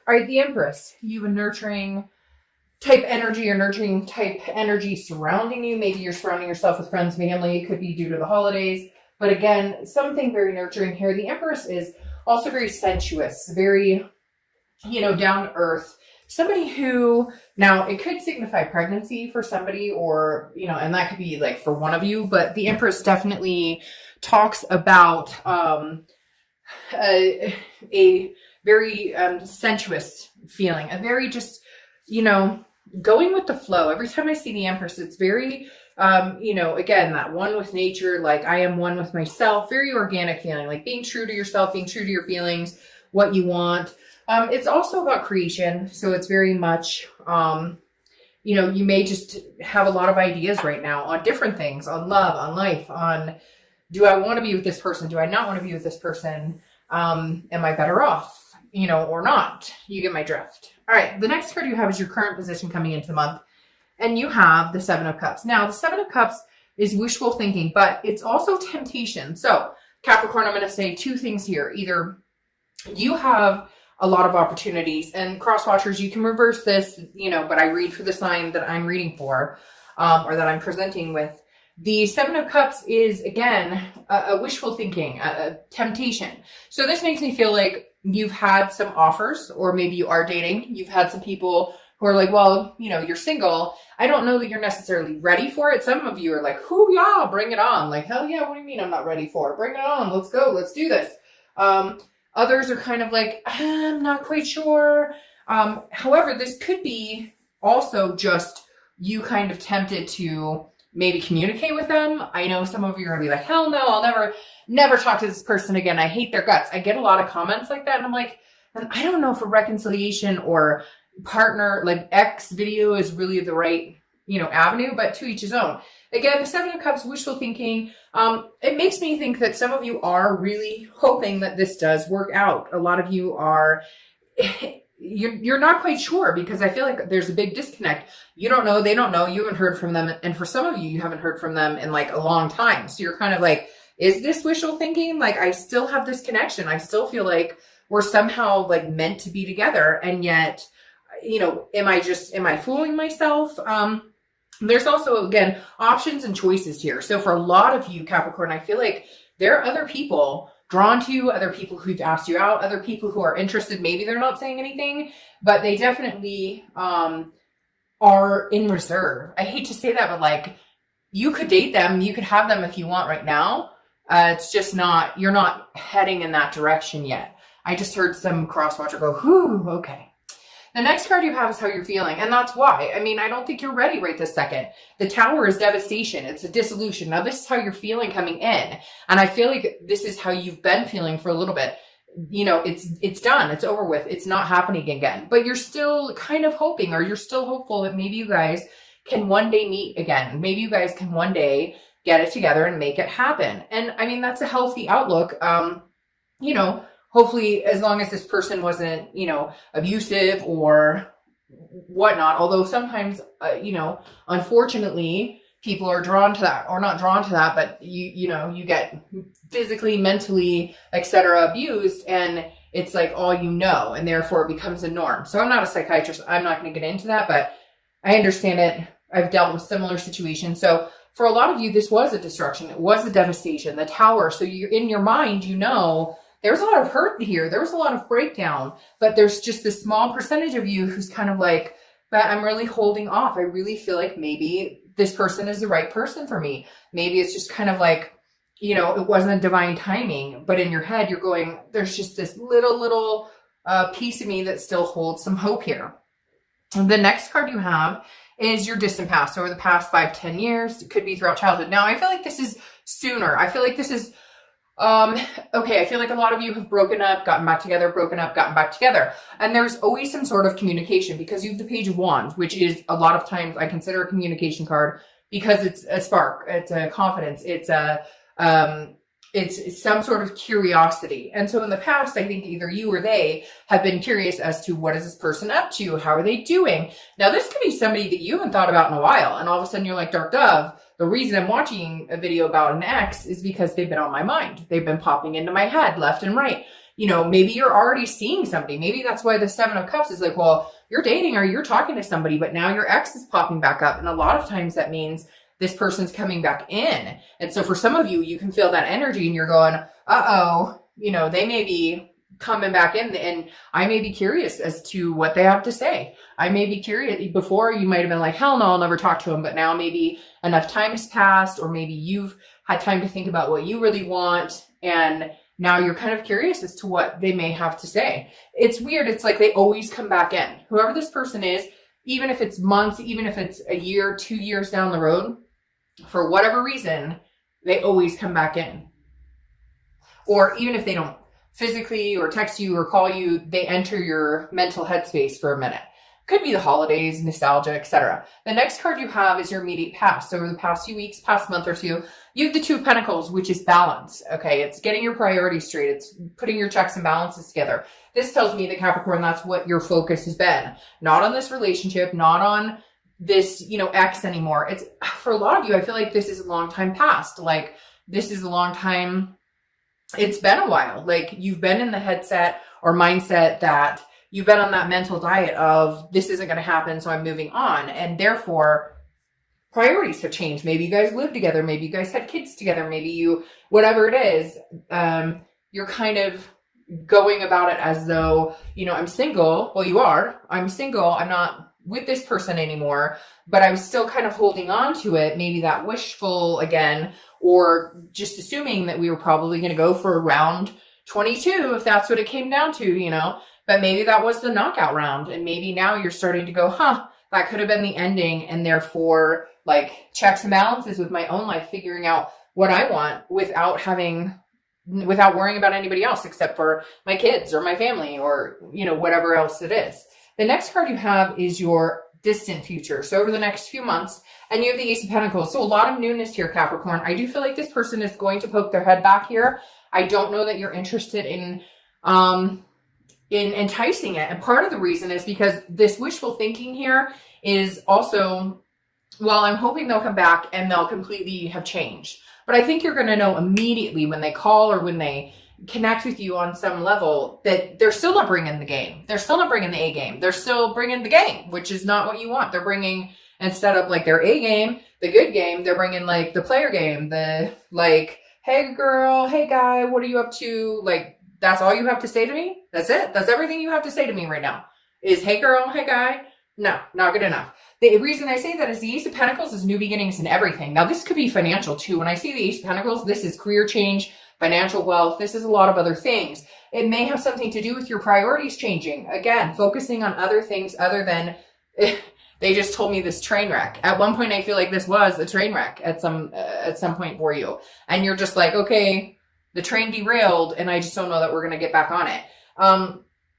All right, the Empress. You have a nurturing type energy or nurturing type energy surrounding you. Maybe you're surrounding yourself with friends, family. It could be due to the holidays. But again, something very nurturing here. The Empress is also very sensuous, very, down to earth. Somebody who, now it could signify pregnancy for somebody or, and that could be like for one of you, but the Empress definitely talks about a very sensuous feeling, a very just, going with the flow. Every time I see the Empress, it's very, again, that one with nature, like I am one with myself, very organic feeling, like being true to yourself, being true to your feelings, what you want. It's also about creation. So it's very much, you may just have a lot of ideas right now on different things, on love, on life, on do I want to be with this person? Do I not want to be with this person? Am I better off, or not? You get my drift. All right. The next card you have is your current position coming into the month. And you have the Seven of Cups. Now, the Seven of Cups is wishful thinking, but it's also temptation. So, Capricorn, I'm going to say two things here. Either you have a lot of opportunities, and cross watchers, you can reverse this, but I read for the sign that I'm reading for, or that I'm presenting with. The Seven of Cups is, again, a wishful thinking, a temptation. So this makes me feel like you've had some offers, or maybe you are dating. You've had some people who are like, well, you're single. I don't know that you're necessarily ready for it. Some of you are like, hoo yeah, bring it on. Like, hell yeah, what do you mean I'm not ready for it? Bring it on. Let's go. Let's do this. Others are kind of like, I'm not quite sure. However, this could be also just you kind of tempted to maybe communicate with them. I know some of you are going to be like, hell no, I'll never talk to this person again. I hate their guts. I get a lot of comments like that. And I'm like, and I don't know if a reconciliation or partner, like ex video is really the right, avenue, but to each his own. Again, the Seven of Cups, wishful thinking. It makes me think that some of you are really hoping that this does work out. A lot of you are, you're not quite sure because I feel like there's a big disconnect. You don't know, they don't know, you haven't heard from them. And for some of you, you haven't heard from them in like a long time. So you're kind of like, is this wishful thinking? Like, I still have this connection. I still feel like we're somehow like meant to be together. And yet, am I fooling myself? There's also, again, options and choices here. So for a lot of you, Capricorn, I feel like there are other people drawn to you, other people who've asked you out, other people who are interested. Maybe they're not saying anything, but they definitely are in reserve. I hate to say that, but like, you could date them, you could have them if you want right now. It's just not, you're not heading in that direction yet. I just heard some crosswatcher go, whew, okay. The next card you have is how you're feeling. And that's why. I mean, I don't think you're ready right this second. The Tower is devastation. It's a dissolution. Now, this is how you're feeling coming in. And I feel like this is how you've been feeling for a little bit. It's done. It's over with. It's not happening again. But you're still kind of hoping, or you're still hopeful that maybe you guys can one day meet again. Maybe you guys can one day get it together and make it happen. And I mean, that's a healthy outlook. Hopefully, as long as this person wasn't, abusive or whatnot, although sometimes, unfortunately, people are drawn to that, or not drawn to that, but you get physically, mentally, etc. abused, and it's like all and therefore it becomes a norm. So I'm not a psychiatrist. I'm not going to get into that, but I understand it. I've dealt with similar situations. So for a lot of you, this was a destruction. It was a devastation, the Tower. So you're in your mind, there's a lot of hurt here. There was a lot of breakdown, but there's just this small percentage of you who's kind of like, but I'm really holding off. I really feel like maybe this person is the right person for me. Maybe it's just kind of like, it wasn't divine timing, but in your head, you're going, there's just this little piece of me that still holds some hope here. And the next card you have is your distant past. So over the past 5-10 years, it could be throughout childhood. Now, I feel like this is sooner. I feel like this is okay, I feel like a lot of you have broken up, gotten back together, broken up, gotten back together. And there's always some sort of communication because you have the Page of Wands, which is a lot of times I consider a communication card because it's a spark, it's a confidence, it's some sort of curiosity. And so in the past, I think either you or they have been curious as to what is this person up to? How are they doing? Now, this could be somebody that you haven't thought about in a while. And all of a sudden you're like, Dark Dove, the reason I'm watching a video about an ex is because they've been on my mind. They've been popping into my head left and right. maybe you're already seeing somebody. Maybe that's why the Seven of Cups is like, well, you're dating or you're talking to somebody, but now your ex is popping back up. And a lot of times that means this person's coming back in. And so for some of you, you can feel that energy and you're going, uh-oh, they may be coming back in, and I may be curious as to what they have to say. I may be curious. Before you might have been like, hell no, I'll never talk to them. But now maybe enough time has passed, or maybe you've had time to think about what you really want. And now you're kind of curious as to what they may have to say. It's weird. It's like they always come back in. Whoever this person is, even if it's months, even if it's a year, 2 years down the road, for whatever reason, they always come back in. Or even if they don't physically or text you or call you, they enter your mental headspace for a minute. Could be the holidays, nostalgia, etc. The next card you have is your immediate past. So over the past few weeks, past month or two, you have the Two of Pentacles, which is balance. Okay, it's getting your priorities straight. It's putting your checks and balances together. This tells me that Capricorn, that's what your focus has been. Not on this relationship, not on this, ex anymore. It's for a lot of you, I feel like this is a long time past. Like this is a long time. It's been a while. Like you've been in the headset or mindset that you've been on that mental diet of this isn't going to happen, so I'm moving on. And therefore, priorities have changed. Maybe you guys live together. Maybe you guys had kids together. Maybe you, whatever it is, you're kind of going about it as though, I'm single. Well, you are. I'm single. I'm not with this person anymore, but I'm still kind of holding on to it. Maybe that wishful again, or just assuming that we were probably going to go for round 22 if that's what it came down to, but maybe that was the knockout round. And maybe now you're starting to go, that could have been the ending. And therefore like checks and balances with my own life, figuring out what I want without worrying about anybody else except for my kids or my family or, whatever else it is. The next card you have is your distant future. So over the next few months, and you have the Ace of Pentacles. So a lot of newness here, Capricorn. I do feel like this person is going to poke their head back here. I don't know that you're interested in enticing it. And part of the reason is because this wishful thinking here is also, well, I'm hoping they'll come back and they'll completely have changed. But I think you're going to know immediately when they call or when they connect with you on some level that they're still not bringing the game. They're still not bringing the A game. They're still bringing the game, which is not what you want. They're bringing, instead of like their A game, the good game, they're bringing like the player game, the like, hey girl, hey guy, what are you up to? Like, that's all you have to say to me? That's it? That's everything you have to say to me right now is, hey girl, hey guy? No, not good enough. The reason I say that is the Ace of Pentacles is new beginnings in everything. Now, this could be financial too. When I see the Ace of Pentacles, this is career change, financial wealth. This is a lot of other things. It may have something to do with your priorities changing. Again, focusing on other things other than they just told me this train wreck. At one point, I feel like this was a train wreck at some point for you. And you're just like, okay, the train derailed and I just don't know that we're going to get back on it.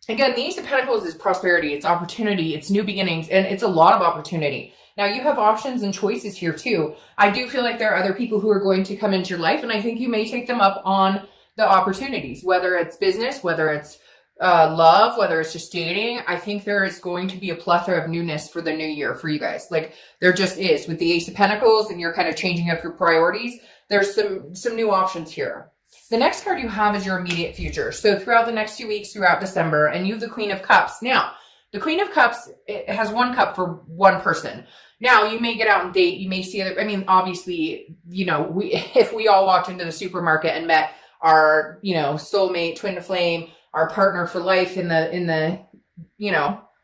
Again, the Ace of Pentacles is prosperity, it's opportunity, it's new beginnings, and it's a lot of opportunity. Now, you have options and choices here, too. I do feel like there are other people who are going to come into your life, and I think you may take them up on the opportunities, whether it's business, whether it's love, whether it's just dating. I think there is going to be a plethora of newness for the new year for you guys. Like, there just is. With the Ace of Pentacles, and you're kind of changing up your priorities, there's some new options here. The next card you have is your immediate future. So throughout the next few weeks, throughout December, and you have the Queen of Cups. Now, the Queen of Cups, it has one cup for one person. Now, you may get out and date. You may see other, obviously, if we all walked into the supermarket and met our, soulmate, twin flame, our partner for life in the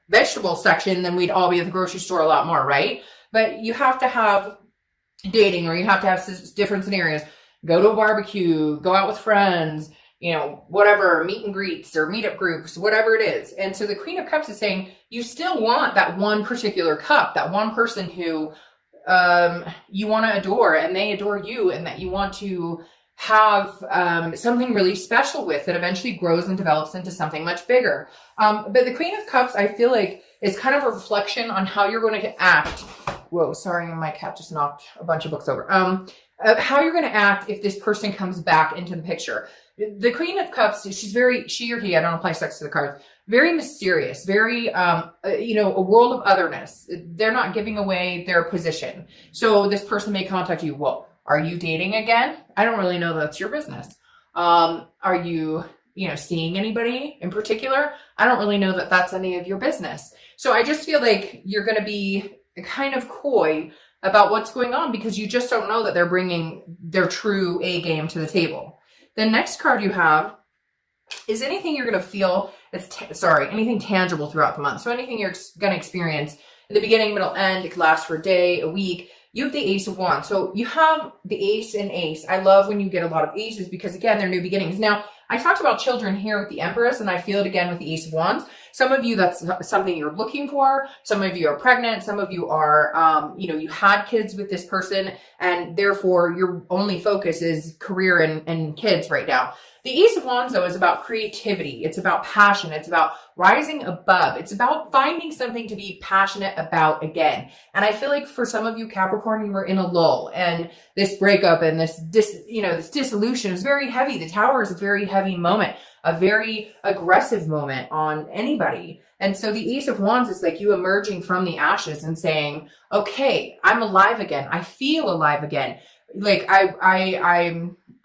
vegetable section, then we'd all be at the grocery store a lot more, right? But you have to have dating, or you have to have different scenarios. Go to a barbecue, go out with friends, whatever, meet and greets or meetup groups, whatever it is. And so the Queen of Cups is saying you still want that one particular cup, that one person who you want to adore and they adore you, and that you want to have something really special with that eventually grows and develops into something much bigger. But the Queen of Cups, I feel like, is kind of a reflection on how you're going to act. Whoa, sorry, my cat just knocked a bunch of books over. How you're going to act if this person comes back into the picture. The Queen of Cups, she or he, I don't apply sex to the cards, very mysterious, very, a world of otherness. They're not giving away their position. So this person may contact you. Well, are you dating again? I don't really know. That's your business. Are you, seeing anybody in particular. I don't really know that that's any of your business. So I just feel like you're going to be kind of coy about what's going on because you just don't know that they're bringing their true A game to the table. The next card you have is anything you're going to feel, anything tangible throughout the month. So anything you're going to experience in the beginning, middle, end. It could last for a day, a week. You have the Ace of Wands. So you have the Ace and Ace. I love when you get a lot of Aces because, again, they're new beginnings. Now, I talked about children here with the Empress, and I feel it again with the Ace of Wands. Some of you, that's something you're looking for. Some of you are pregnant. Some of you are, you had kids with this person, and therefore your only focus is career and kids right now. The Ace of Wands, though, is about creativity. It's about passion. It's about rising above. It's about finding something to be passionate about again. And I feel like for some of you, Capricorn, you were in a lull, and this breakup and this dissolution is very heavy. The Tower is a very heavy moment, a very aggressive moment on anybody. And so the Ace of Wands is like you emerging from the ashes and saying, okay, I'm alive again. I feel alive again. Like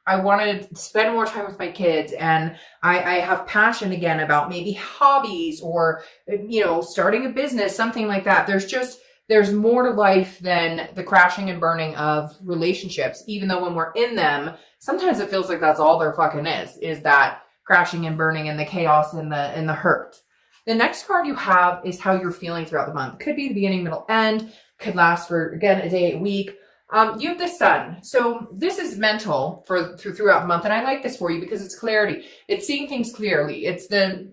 I want to spend more time with my kids, and I have passion again about maybe hobbies or, starting a business, something like that. There's more to life than the crashing and burning of relationships, even though when we're in them, sometimes it feels like that's all there fucking is that crashing and burning and the chaos and the hurt. The next card you have is how you're feeling throughout the month. Could be the beginning, middle, end. Could last for, again, a day, a week. You have the Sun. So this is mental throughout the month. And I like this for you because it's clarity. It's seeing things clearly. It's the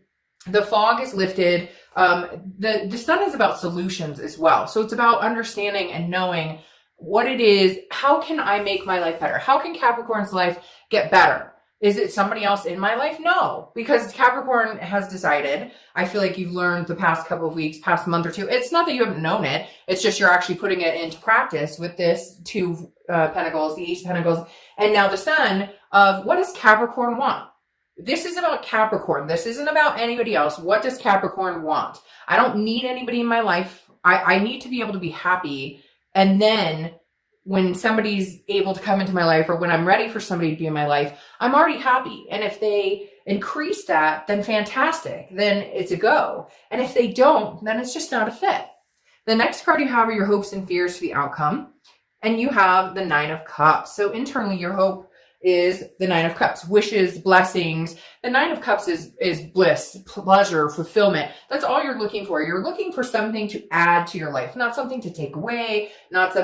fog is lifted. The Sun is about solutions as well. So it's about understanding and knowing what it is. How can I make my life better? How can Capricorn's life get better? Is it somebody else in my life? No, because Capricorn has decided. I feel like you've learned the past couple of weeks, past month or two. It's not that you haven't known it. It's just you're actually putting it into practice with this Two Pentacles, the Ace of Pentacles, and now the Sun of what does Capricorn want? This is about Capricorn. This isn't about anybody else. What does Capricorn want? I don't need anybody in my life. I need to be able to be happy. And then when somebody's able to come into my life, or when I'm ready for somebody to be in my life, I'm already happy. And if they increase that, then fantastic. Then it's a go. And if they don't, then it's just not a fit. The next card you have are your hopes and fears for the outcome. And you have the Nine of Cups. So internally, your hope is the Nine of Cups, wishes, blessings. The Nine of Cups is bliss, pleasure, fulfillment. That's all you're looking for. You're looking for something to add to your life, not something to take away, not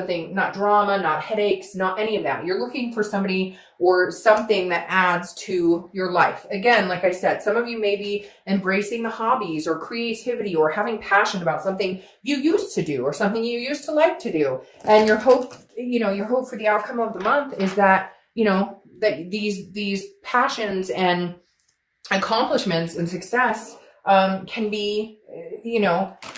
drama, not headaches, not any of that. You're looking for somebody or something that adds to your life. Again, like I said, some of you may be embracing the hobbies or creativity or having passion about something you used to do or something you used to like to do. And your hope for the outcome of the month is that, that these passions and accomplishments and success can be,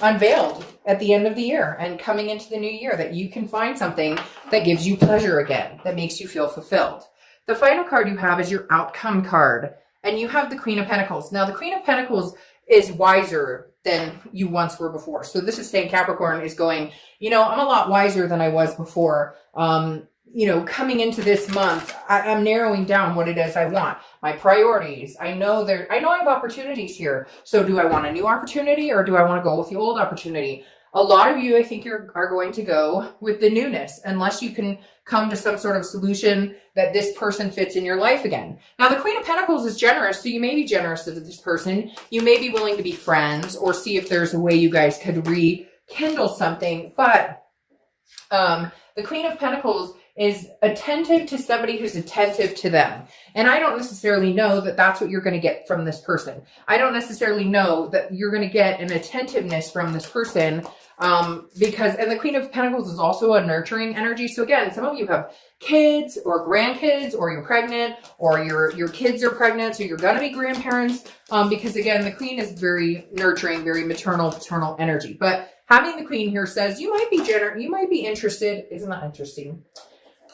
unveiled at the end of the year and coming into the new year, that you can find something that gives you pleasure again, that makes you feel fulfilled. The final card you have is your outcome card, and you have the Queen of Pentacles. Now, the Queen of Pentacles is wiser than you once were before. So this is saying Capricorn is going, I'm a lot wiser than I was before. Coming into this month, I'm narrowing down what it is I want, my priorities. I know I have opportunities here. So do I want a new opportunity, or do I want to go with the old opportunity? A lot of you, I think, are going to go with the newness, unless you can come to some sort of solution that this person fits in your life again. Now, the Queen of Pentacles is generous, so you may be generous to this person. You may be willing to be friends or see if there's a way you guys could rekindle something. But the Queen of Pentacles is attentive to somebody who's attentive to them. And I don't necessarily know that that's what you're going to get from this person. I don't necessarily know that you're going to get an attentiveness from this person and the Queen of Pentacles is also a nurturing energy. So again, some of you have kids or grandkids, or you're pregnant, or your kids are pregnant, so you're going to be grandparents, because again, the Queen is very nurturing, very maternal, paternal energy. But having the Queen here says you might be interested. Isn't that interesting?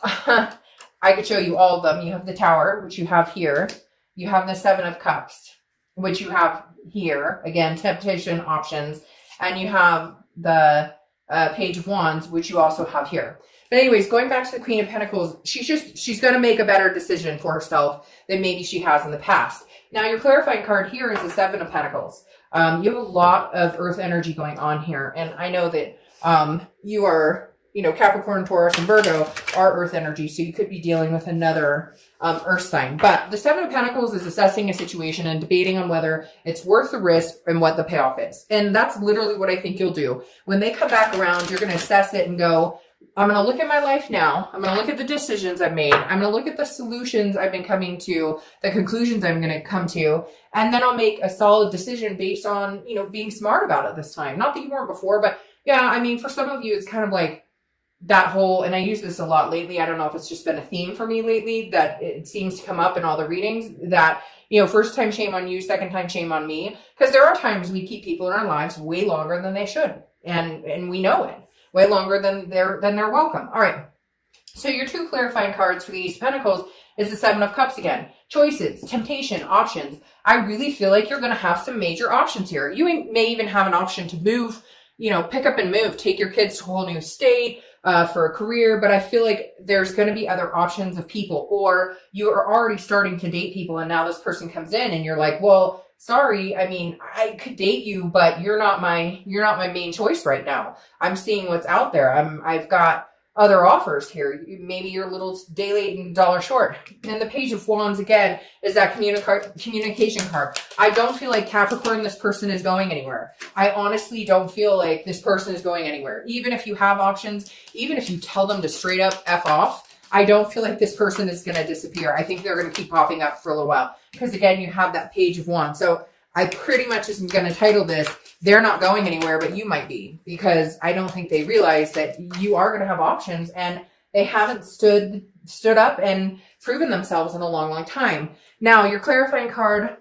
I could show you all of them. You have the Tower, which you have here. You have the Seven of Cups, which you have here. Again, temptation, options. And you have the Page of Wands, which you also have here. But anyways, going back to the Queen of Pentacles, she's going to make a better decision for herself than maybe she has in the past. Now, your clarifying card here is the Seven of Pentacles. You have a lot of earth energy going on here. And I know that you are, Capricorn, Taurus, and Virgo are earth energy. So you could be dealing with another earth sign. But the Seven of Pentacles is assessing a situation and debating on whether it's worth the risk and what the payoff is. And that's literally what I think you'll do. When they come back around, you're going to assess it and go, I'm going to look at my life now. I'm going to look at the decisions I've made. I'm going to look at the solutions I've been coming to, the conclusions I'm going to come to, and then I'll make a solid decision based on, being smart about it this time. Not that you weren't before, but yeah, I mean, for some of you, it's kind of like that whole, and I use this a lot lately. I don't know if it's just been a theme for me lately that it seems to come up in all the readings that, first time shame on you, second time shame on me. Because there are times we keep people in our lives way longer than they should. And we know it. Way longer than they're welcome. All right. So your two clarifying cards for the Ace of Pentacles is the Seven of Cups again. Choices, temptation, options. I really feel like you're going to have some major options here. You may even have an option to move, pick up and move, take your kids to a whole new state for a career. But I feel like there's going to be other options of people, or you are already starting to date people and now this person comes in and you're like, well, sorry, I mean, I could date you, but you're not my main choice right now. I'm seeing what's out there. I've got other offers here. Maybe you're a little day late and dollar short. And the Page of Wands again is that communication card. I don't feel like Capricorn, this person is going anywhere. I honestly don't feel like this person is going anywhere. Even if you have options, even if you tell them to straight up F off, I don't feel like this person is going to disappear. I think they're going to keep popping up for a little while. Because again, you have that Page of Wands. So I pretty much is going to title this, They're Not Going Anywhere, but You Might Be. Because I don't think they realize that you are going to have options and they haven't stood up and proven themselves in a long, long time. Now, your clarifying card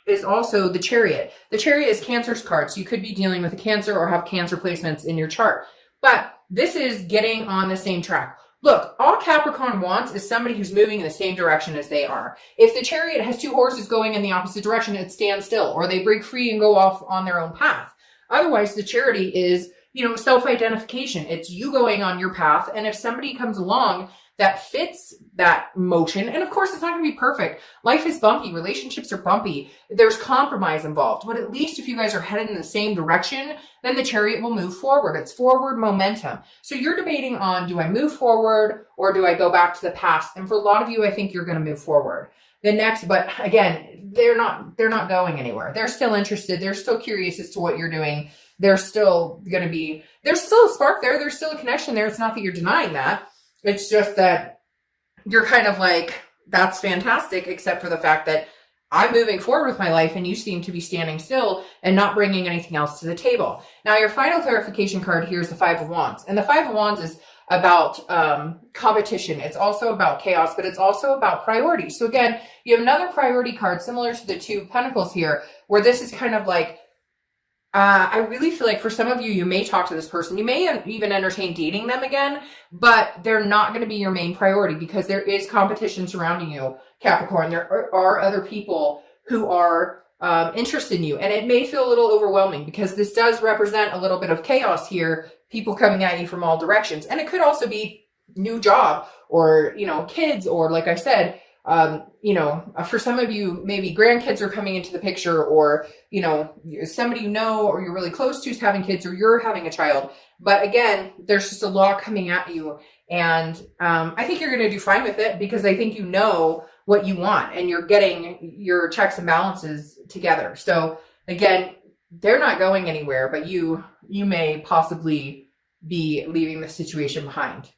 is also the Chariot. The Chariot is Cancer's card. So you could be dealing with a Cancer or have Cancer placements in your chart. But this is getting on the same track. Look, all Capricorn wants is somebody who's moving in the same direction as they are. If the Chariot has two horses going in the opposite direction, it stands still, or they break free and go off on their own path. Otherwise, the Chariot is, self-identification. It's you going on your path. And if somebody comes along that fits that motion, and of course, it's not going to be perfect. Life is bumpy. Relationships are bumpy. There's compromise involved. But at least if you guys are headed in the same direction, then the Chariot will move forward. It's forward momentum. So you're debating on, do I move forward or do I go back to the past? And for a lot of you, I think you're going to move forward. But again, they're not going anywhere. They're still interested. They're still curious as to what you're doing. There's still a spark there. There's still a connection there. It's not that you're denying that. It's just that you're kind of like, that's fantastic, except for the fact that I'm moving forward with my life and you seem to be standing still and not bringing anything else to the table. Now, your final clarification card here is the Five of Wands. And the Five of Wands is about competition. It's also about chaos, but it's also about priorities. So again, you have another priority card similar to the Two of Pentacles here, where this is kind of like, I really feel like for some of you, you may talk to this person. You may even entertain dating them again, but they're not going to be your main priority because there is competition surrounding you, Capricorn. There are other people who are interested in you, and it may feel a little overwhelming because this does represent a little bit of chaos here, people coming at you from all directions. And it could also be new job or, kids, or like I said, for some of you, maybe grandkids are coming into the picture, or, somebody or you're really close to is having kids, or you're having a child. But again, there's just a lot coming at you. And I think you're going to do fine with it because I think you know what you want and you're getting your checks and balances together. So again, they're not going anywhere, but you may possibly be leaving the situation behind.